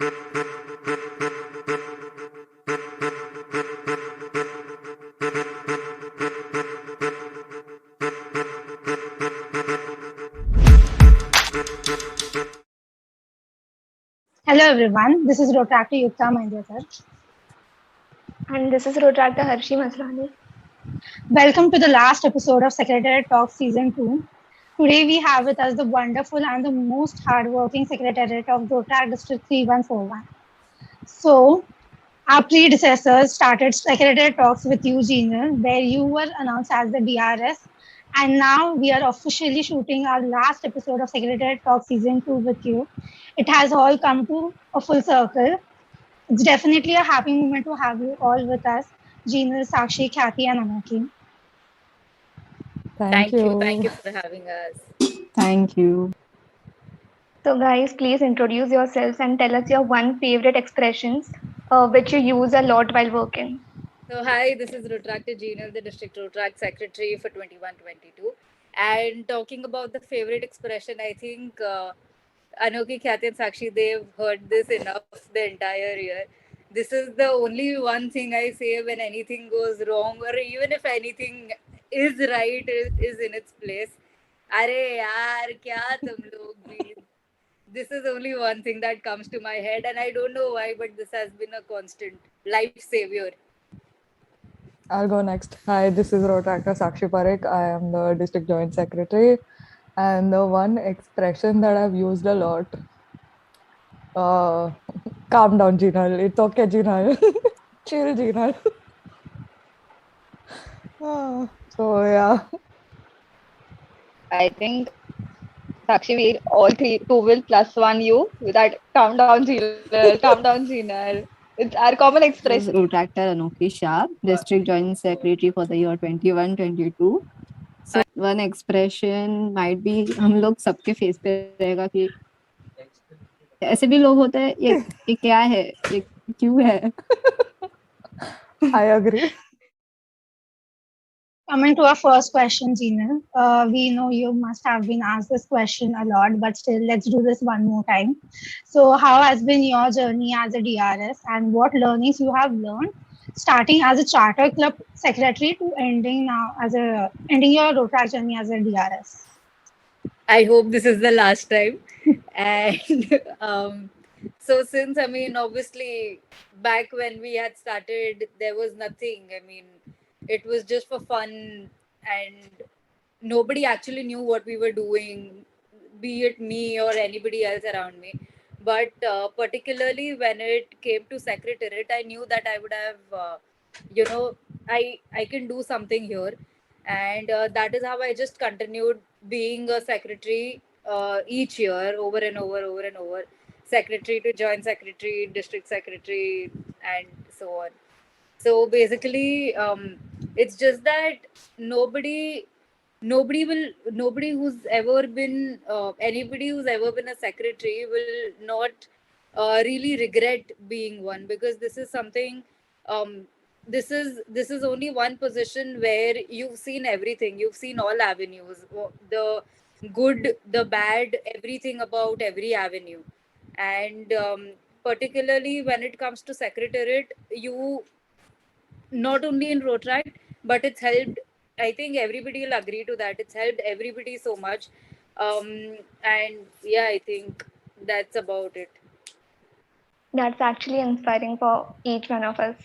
Hello everyone, this is Rotaract Yukta Mahindrakar. And this is Rotaract Harshi Masrani. Welcome to the last episode of Secretariat Talk Season 2. Today we have with us the wonderful and the most hardworking Secretariat of Rotaract District 3141. So, our predecessors started Secretariat Talks with you, Jinal, where you were announced as the DRS. And now we are officially shooting our last episode of Secretariat Talk Season 2 with you. It has all come to a full circle. It's definitely a happy moment to have you all with us, Jinal, Sakshi, Khyati, and Anokhi. Thank you. Thank you for having us. Thank you. So guys, please introduce yourselves and tell us your one favorite expressions which you use a lot while working. So, hi, this is Rotaract Jinal, the District Rotaract Secretary for 21-22. And talking about the favorite expression, I think Anokhi, Khyati, and Sakshi, they've heard this enough the entire year. This is the only one thing I say when anything goes wrong, or even if anything is right, is in its place. Arey yaar, kya tum log bhi. This is only one thing that comes to my head, and I don't know why, but this has been a constant life savior. I'll go next. Hi, this is Rotaract Sakshi Parikh. I am the District Joint Secretary. And the one expression that I've used a lot, calm down, Jinal. It's okay, Jinal. Chill, Jinal. So, yeah. I think Sakshi, we all three, two will plus one you with that calm down, Jinal, calm down, Jinal. It's our common expression. Retractor Anokhi Shah, District Joint Secretary for the year 21-22. So one expression might be हम लोग सबके face पे रहेगा कि ऐसे भी लोग होते हैं ये क्या है ये क्यों है I agree. Coming to our first question, Jinal. We know you must have been asked this question a lot, but still, let's do this one more time. So, how has been your journey as a DRS, and what learnings you have learned, starting as a charter club secretary to ending your Rotaract journey as a DRS? I hope this is the last time. And so since, obviously back when we had started, there was nothing. It was just for fun, and nobody actually knew what we were doing, be it me or anybody else around me. But particularly when it came to Secretariat, I knew that I would have, I can do something here. And that is how I just continued being a secretary each year, over and over. Secretary to joint secretary, district secretary, and so on. So basically, it's just that nobody who's ever been anybody who's ever been a secretary will not really regret being one, because this is something, this is only one position where you've seen everything, you've seen all avenues, the good, the bad, everything about every avenue. And particularly when it comes to Secretariat, you not only in Rotaract, but it's helped, I think everybody will agree to that, it's helped everybody so much. And yeah, I think that's about it. That's actually inspiring for each one of us.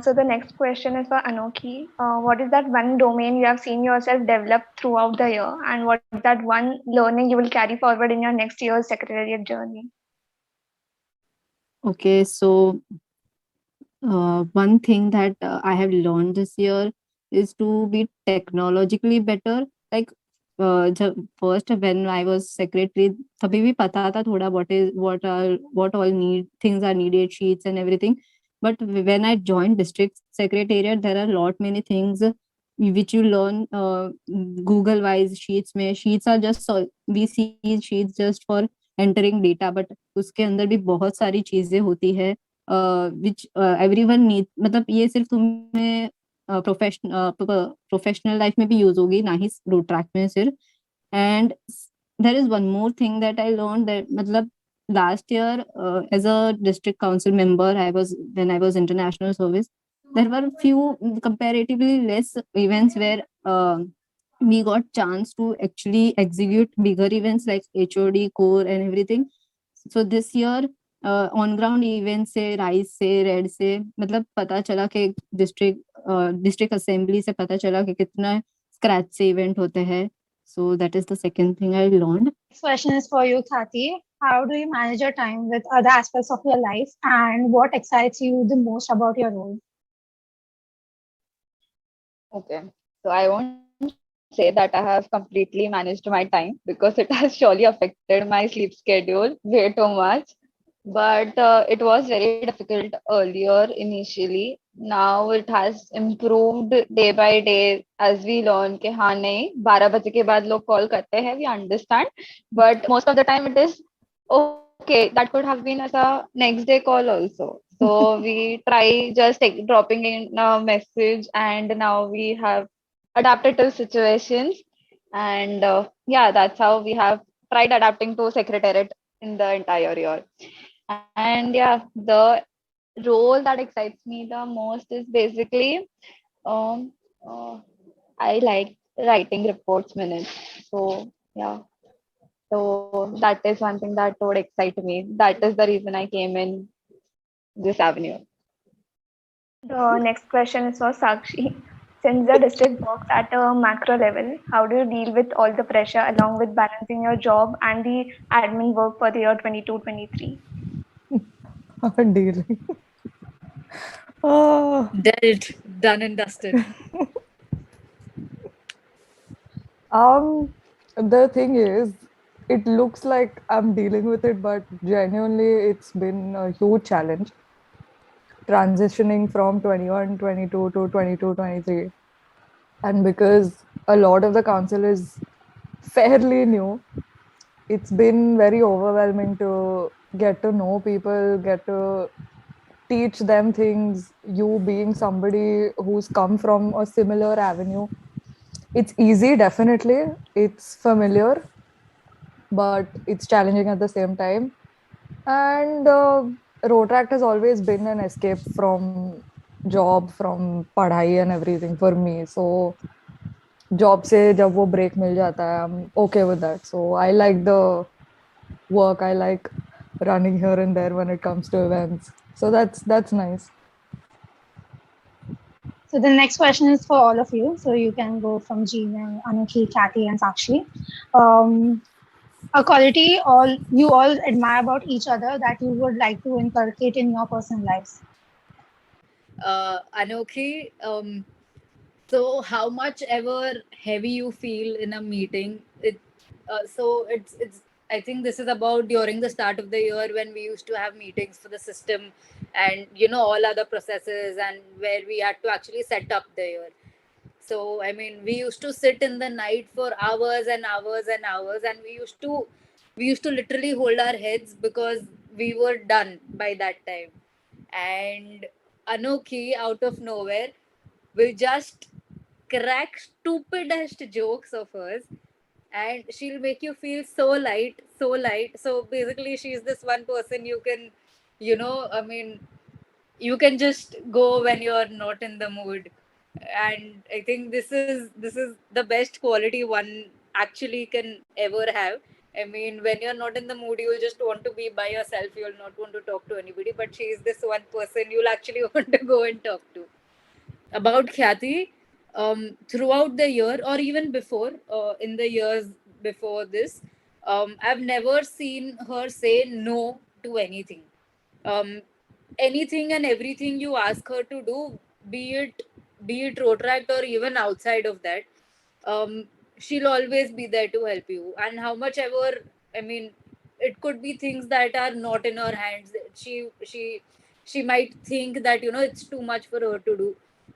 So the next question is for Anokhi. What is that one domain you have seen yourself develop throughout the year, and what is that one learning you will carry forward in your next year's secretariat journey? Okay, so one thing that I have learned this year is to be technologically better. Like first when I was secretary, तभी भी पता था थोड़ा what all things are needed, sheets and everything. But when I joined district secretariat, there are lot many things which you learn Google wise. Sheets are just we see sheets just for entering data, but उसके अंदर भी बहुत सारी चीजें होती है which everyone need. मतलब ये सिर्फ तुम्हें प्रोफेशनल लाइफ में भी यूज होगी, ना ही रोट्रैक्ट में सिर्फ. And there is one more thing that I learn, that मतलब last year, as a district council member, when I was international service, there were few comparatively less events where we got chance to actually execute bigger events like HOD core and everything. So this year on ground events से rice से red से मतलब पता चला कि district assembly से पता चला कि कितना स्क्रैच से इवेंट होते हैं. So that is the second thing I learned. This question is for you, Khyati. How do you manage your time with other aspects of your life, and what excites you the most about your role? Okay, so I won't say that I have completely managed my time because it has surely affected my sleep schedule way too much. But it was very difficult earlier initially. Now it has improved day by day as we learn कि हाँ नहीं 12 बजे के बाद लोग call करते हैं, we understand. But most of the time it is okay. That could have been as a next day call also. So we try just dropping in a message, and now we have adapted to situations. And yeah, that's how we have tried adapting to Secretariat in the entire year. And yeah, the role that excites me the most is basically um, uh, I like writing reports minutes. So yeah, so that is one thing that would excite me. That is the reason I came in this avenue. The next question is for Sakshi. Since the district works at a macro level, how do you deal with all the pressure along with balancing your job and the admin work for the year 22-23? Dealing. Oh. Dealt, done and dusted. The thing is, it looks like I'm dealing with it, but genuinely, it's been a huge challenge transitioning from 21-22 to 22-23. And because a lot of the council is fairly new, it's been very overwhelming to get to know people, get to teach them things. You being somebody who's come from a similar avenue, it's easy, definitely. It's familiar, but it's challenging at the same time. And Rotaract has always been an escape from job, from padhai and everything for me. So job से जब वो break मिल जाता है, I'm okay with that. So I like the work. I like running here and there when it comes to events. So that's nice. So the next question is for all of you. So you can go from Jinal, Anokhi, Khyati, and Sakshi. A quality you all admire about each other that you would like to inculcate in your personal lives. Anokhi, so how much ever heavy you feel in a meeting, it's I think this is about during the start of the year when we used to have meetings for the system and all other processes, and where we had to actually set up the year. So I mean, we used to sit in the night for hours and hours and hours, and we used to literally hold our heads because we were done by that time. And Anokhi, out of nowhere, will just crack stupidest jokes of hers, and she'll make you feel so light, so light. So basically, she's this one person you can, I mean, you can just go when you're not in the mood. And I think this is the best quality one actually can ever have. I mean, when you're not in the mood, you'll just want to be by yourself, you'll not want to talk to anybody, but she is this one person you'll actually want to go and talk to. About Khyati, throughout the year or even before, in the years before this, I've never seen her say no to anything. Um, Anything and everything you ask her to do, be it Rotaract or even outside of that, she'll always be there to help you. And how much ever, I mean, it could be things that are not in her hands. She might think that it's too much for her to do,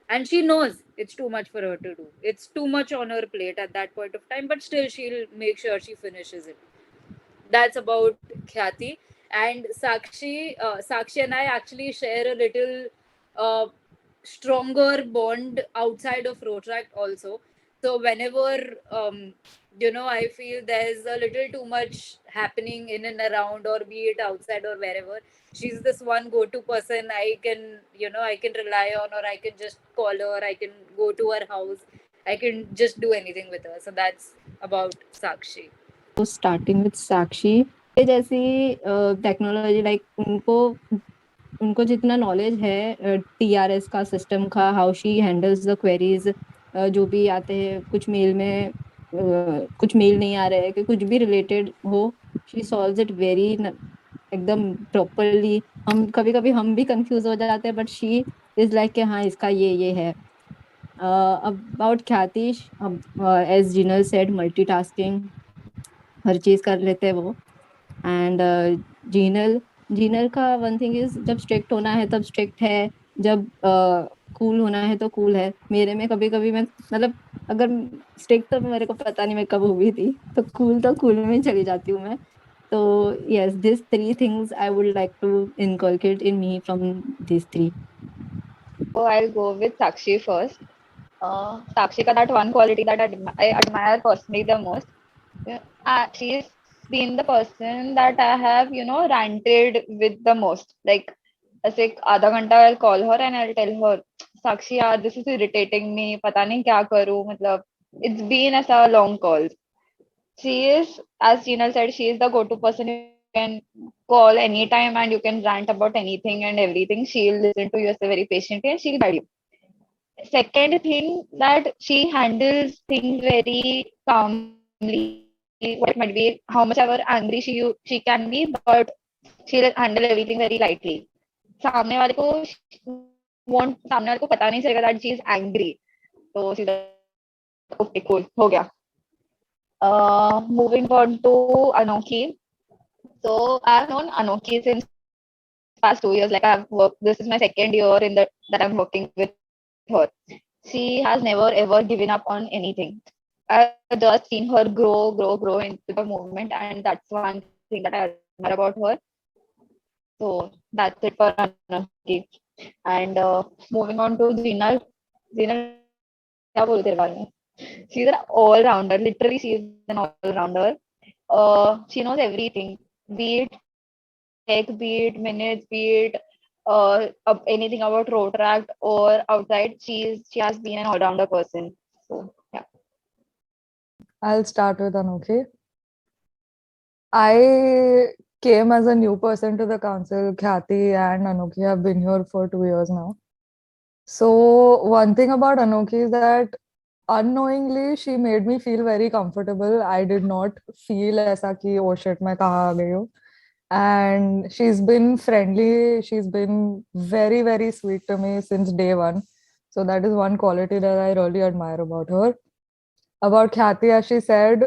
and she knows it's too much for her to do. It's too much on her plate at that point of time, but still she'll make sure she finishes it. That's about Khyati. And Sakshi and I actually share a little uh, stronger bond outside of Rotaract also. So whenever I feel there's a little too much happening in and around, or be it outside or wherever, she's this one go-to person I can rely on, or I can just call her, I can go to her house, I can just do anything with her. So that's about Sakshi. तो starting with साक्षी, ये जैसी technology like उनको उनको जितना knowledge है TRS का system का, how she handles the queries, जो भी आते हैं कुछ मेल में, कुछ मेल नहीं आ रहे हैं कि कुछ भी रिलेटेड हो, शी सॉल्व्स इट वेरी एकदम प्रॉपरली. हम कभी कभी हम भी कंफ्यूज हो जाते हैं, बट शी इज लाइक कि हाँ इसका ये है. अबाउट ख्याति, एज जिनल सेड, मल्टीटास्किंग, हर चीज कर लेते हैं वो. एंड जीनल जीनल का वन थिंग इज, जब स्ट्रिक्ट होना है तब स्ट्रिक्ट है, जब कूल होना है तो कूल है. मेरे में कभी कभी मैं मतलब अगर स्ट्रिक्ट तो मेरे को पता नहीं मैं कब हुई थी, तो कूल में चली जाती हूँ मैं. तो yes, this 3 things I would like to inculcate in me from these 3. So I'll go with Sakshi first. Sakshi ka that one quality that I admire personally the most. She's been the person that I have, ranted with the most. Like, ऐसे आधा घंटा I'll call her and I'll tell her, Sakshi यार, this is irritating me, पता नहीं क्या करूँ, मतलब it's been as a long call. She is, as Jinal said, she is the go-to person. You can call anytime and you can rant about anything and everything. She'll listen to you very patiently and she'll guide you. Second thing, that she handles things very calmly. What it might be, how much ever angry she can be, but she'll handle everything very lightly. सामने वाले को सामने वाले को पता नहीं चलेगा that she is angry. तो सीधा okay cool हो गया. Moving on to Anokhi. So I've known Anokhi since past 2 years. Like I've worked. This is my second year that I'm working with her. She has never ever given up on anything. I've just seen her grow into the movement, and that's one thing that I admire about her. So that's it for Anokhi. And moving on to Jinal. Jinal, क्या बोलूं तेरे बारे में? She's an all-rounder. Literally, she is an all-rounder. She knows everything, be it tech, be it minutes, be it anything about Rotaract or outside. She has been an all-rounder person. So yeah. I'll start with Anokhi. I came as a new person to the council. Khyati and Anokhi have been here for 2 years now. So one thing about Anokhi is that unknowingly she made me feel very comfortable. I did not feel ऐसा कि oh shit मैं कहाँ आ गई हूँ. And she's been friendly. She's been very, very sweet to me since day one. So that is one quality that I really admire about her. About Khyati, as she said,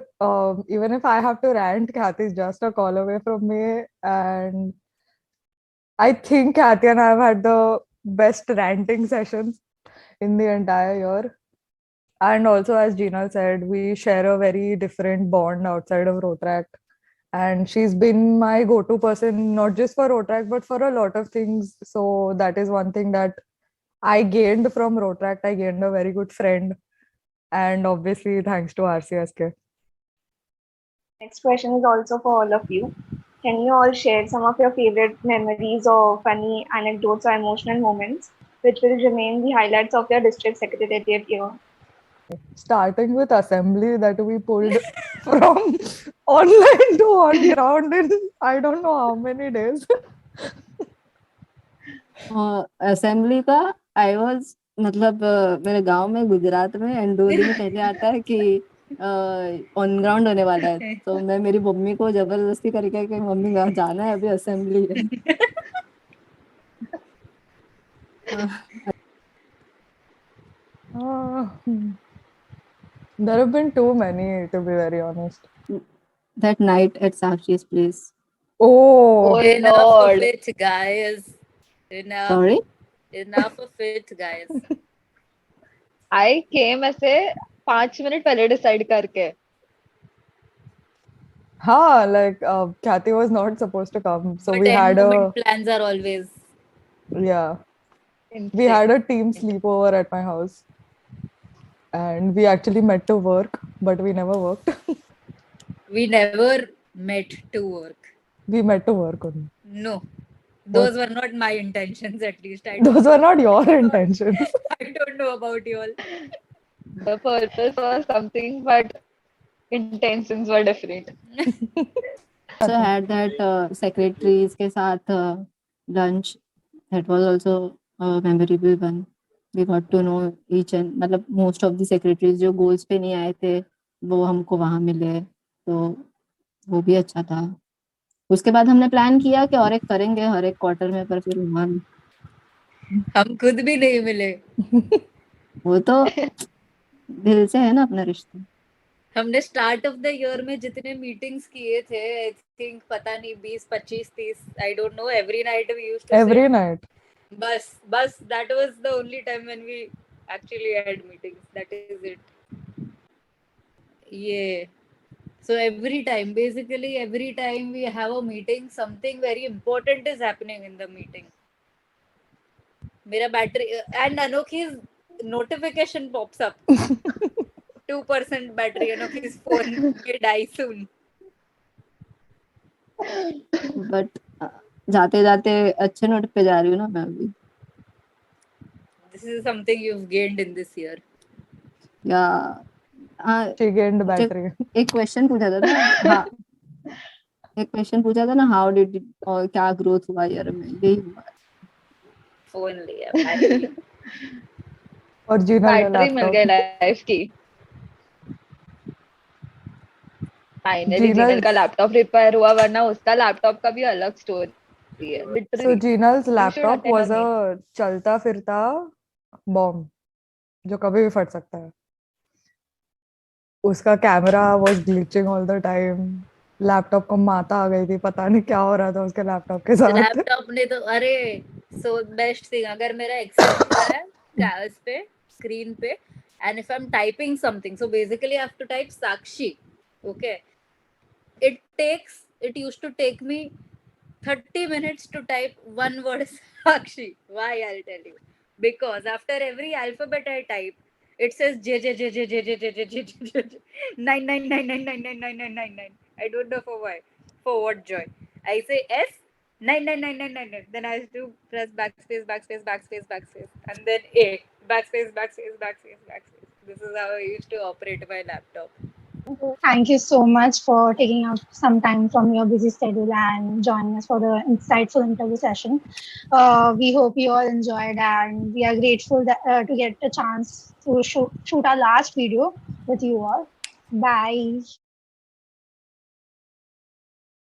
even if I have to rant, Khyati is just a call away from me. And I think Khyati and I have had the best ranting sessions in the entire year. And also, as Jinal said, we share a very different bond outside of Rotaract. And she's been my go-to person, not just for Rotaract, but for a lot of things. So that is one thing that I gained from Rotaract. I gained a very good friend. And obviously, thanks to RCSK. Next question is also for all of you. Can you all share some of your favorite memories or funny anecdotes or emotional moments which will remain the highlights of your district secretariat year? Starting with assembly that we pulled from online to on ground in I don't know how many days. Assembly का I was मतलब मेरे गांव में गुजरात में and 2 दिन पहले आता है कि ऑन ग्राउंड होने वाला है, तो मैं मेरी मम्मी को जबरदस्ती करके कि मम्मी वहाँ जाना है, अभी असेंबली है. There have been too many, to be very honest. That night at Sakshi's place. Oh, Enough Lord. of it, guys. Enough. Sorry? Enough of it, guys. I came ऐसे 5 minute पहले decide करके. like Khyati was not supposed to come, so But we had moment plans are always we insane. had a team sleepover at my house. And we actually met to work, but we never worked. We never met to work. We met to work only. No, those were not my intentions. At least Those were not your intentions. I don't know about you all. The purpose was something, but intentions were different. So I had that secretaries के साथ lunch. That was also a memorable one. We got to know each and मतलब most of the secretaries जो goals पे नहीं आए थे वो हमको वहाँ मिले, तो वो भी अच्छा था. उसके बाद हमने प्लान किया कि और एक करेंगे हर एक क्वार्टर में, पर फिर हुआ नहीं. हम खुद भी नहीं मिले. वो तो दिल से है ना अपना रिश्ता. हमने स्टार्ट ऑफ द ईयर में जितने मीटिंग्स किए थे, आई थिंक पता नहीं 20 25 30, I don't know, every night we used to Every night. बस that was the only time when we actually had meetings. That is it. ये so every time we have a meeting, something very important is happening in the meeting. मेरा battery and Anokhi's notification pops up. 2% battery. Anokhi's phone may die soon. But जाते जाते अच्छे note पे जा रही हूँ ना मैं अभी. This is something you've gained in this year. या She gained battery. एक क्वेश्चन पूछा था ना. हाँ, एक क्वेश्चन पूछा था ना, हाउ डिड और क्या ग्रोथ हुआ ईयर में, यही हुआ. फोन लिया, बैटरी. और जिनल बैटरी मिल गई लाइफ की. फाइनली जिनल का लैपटॉप रिपेयर हुआ, वरना उसका लैपटॉप का भी अलग स्टोरी है. So Jinal's laptop was a चलता फिरता बॉम्ब जो कभी भी फट सकता है. उसका camera was glitching all the time. Laptop को माता आ गई थी, पता नहीं क्या हो रहा था उसके लैपटॉप के साथ. लैपटॉप ने तो अरे सो बेस्ट थिंग, अगर मेरा एक्सेल खुला है उस पे स्क्रीन पे, and if I'm typing something, so basically I have to type Sakshi. Okay, it used to take me 30 minutes to type one word Sakshi. Why? I'll tell you. Because after every alphabet I type, it says J J J J J J J J J J J 999999999. I don't know for why. For what joy? I say S 99999. Then I have to press backspace, backspace, backspace, backspace, and then A backspace, backspace, backspace, backspace. This is how I used to operate my laptop. Thank you so much for taking out some time from your busy schedule and joining us for the insightful interview session. We hope you all enjoyed, and we are grateful that, to get a chance to shoot our last video with you all. Bye.